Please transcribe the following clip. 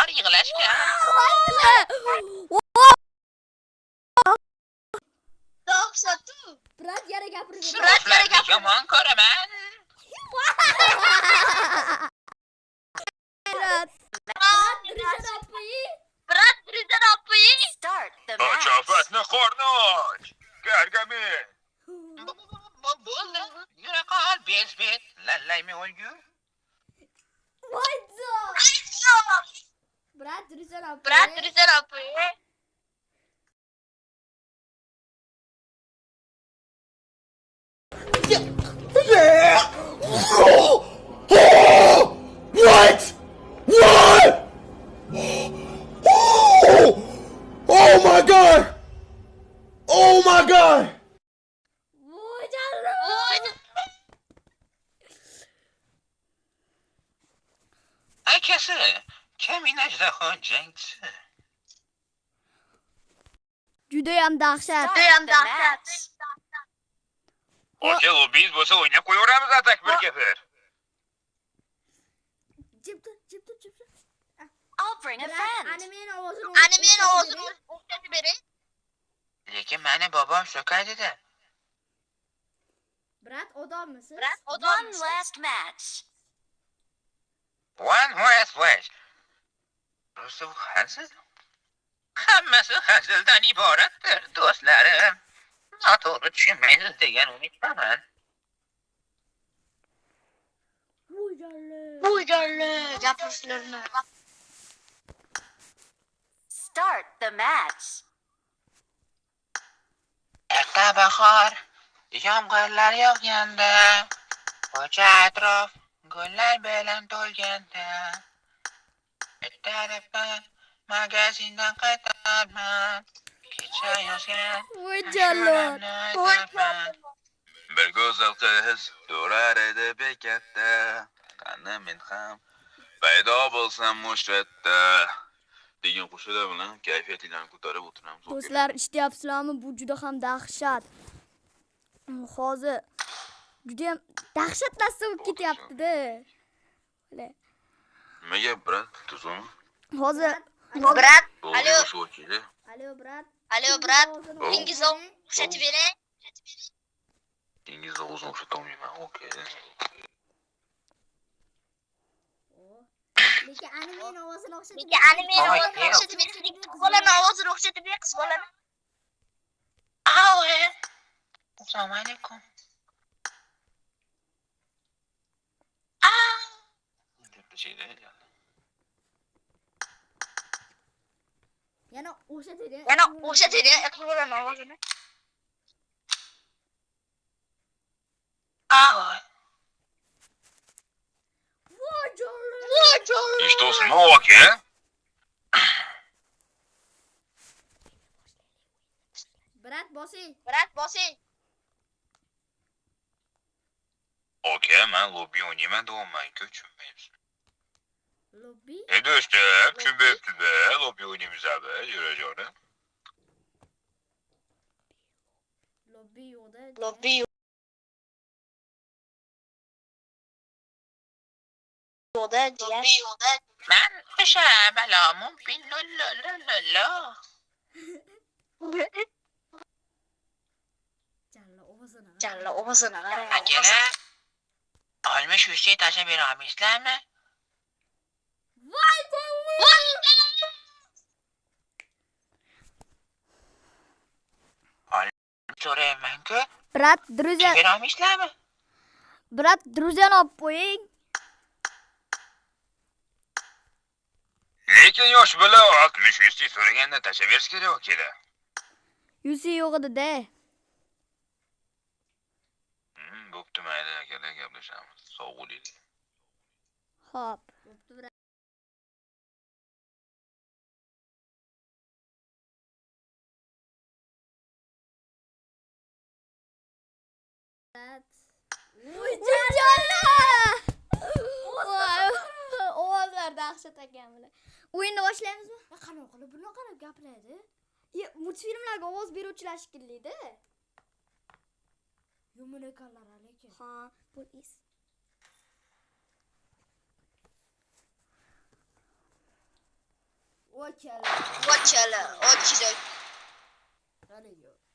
bor yig'lashga. Dahshatu. Brat yana gapirib ber. Sizlarni yomon ko'raman. Brat. Brat Rizan apoyi. Start the match. Kachofatni qorni och. Gargamel. Bo'ldi. Yura qol, bezbet. Lallaymi o'lgu? Voydo. Brat Rizan apoyi. Brat Rizan apoyi. What? What? Oh my god! Oh my god! Voy canım. Akasi, Kamin ajdaho jangchisi. Judayam dahshat. Judayam dahshat. Aka, u biz bo'lsa o'ynab qo'yaveramiz atak bir kafir. Jib tur. I'll bring a friend. Animening ovozini. Animening ovozini o'xshatib bering. Lekin meni bobom so'kadida. Brat odammisiz? Brat One odammisiz? last match. One last wish. Rosa bu hazil. Hammasi hazildan iboratdir, do'stlarim. Noto'g'ri tushunmaysiz degan umiddaman. Voy canım. Bu canlı gapirishlarni. Start the match. Erta bahor, yomg'irlar yog'ganda, ko'cha atrof gullar bilan to'lganda, bir tarafdan magazindan qaytarman, kecha yozgan Voy canım. ashulalarni Bir go'zal qiz durar edi bekatda. Qani men ham paydo bo'lsam mushratda. Degan qo'shiqlar bilan kayfiyatlarni ko'tarib o'tiramiz. Do'stlar, eshityapsizlarmi? Bu juda ham dahshat. Hozir juda ham dahshat narsa bo'lib ketyapti-da. Nimaga brat tuzum? Hozir Brat. Alo. Alo brat. Alo brat. Dengiz o'xshatib bering. Dengiz o'zini o'xshatolmayman. Okey. Lekin animening ovozini o'xshatib. Lekin animening ovozini o'xshatib bering. Qiz bolani ovozini o'xshatib bering, qiz bolani. Ave. Assalomu alaykum. Yana o'xshatib. Yana o'xshatib bering, qiz bolani ovozini. Ave. Voy canım. И что снова, окей? Brat bosing. Brat bosing. Okey, men lobby o'ynayman deyapman, tushunmayapsiz. Lobby. Do'stlar, tushunmayapsiz-da, lobby o'ynaymiz abi, yurajonim. Lobby yo'qda. Lobby yo'qda. Men o'sha balomun pinnollolololo. Jalla ovozini qarang. Akalar, olmish yuzga tashlab bera olmaysizlarmi? Voy So'rayman-ku, Brat, друзья. bera olmaysizlarmi? Brat, друзья olib qo'ying. Lekin yosh bola 60 yuzta so'raganda tashlab berish kerak akalar. Yusi yo'q edi-da. Bo'pti, mayli akalar, gaplashamiz. Sog' bo'ling. Xo'p. Bo'pti, brat. Voy canım. Ovozlar dahshat ekan bular. O'yinni boshlaymizmi? Qanaqa qilib bunaqa qilib gapiradi? Multfilmlarga ovoz beruvchilar shekilli-da. Yomon ekanlar lekin. Ha, polis. voy kala. Voy chala. Voy kizak. Hadi yo.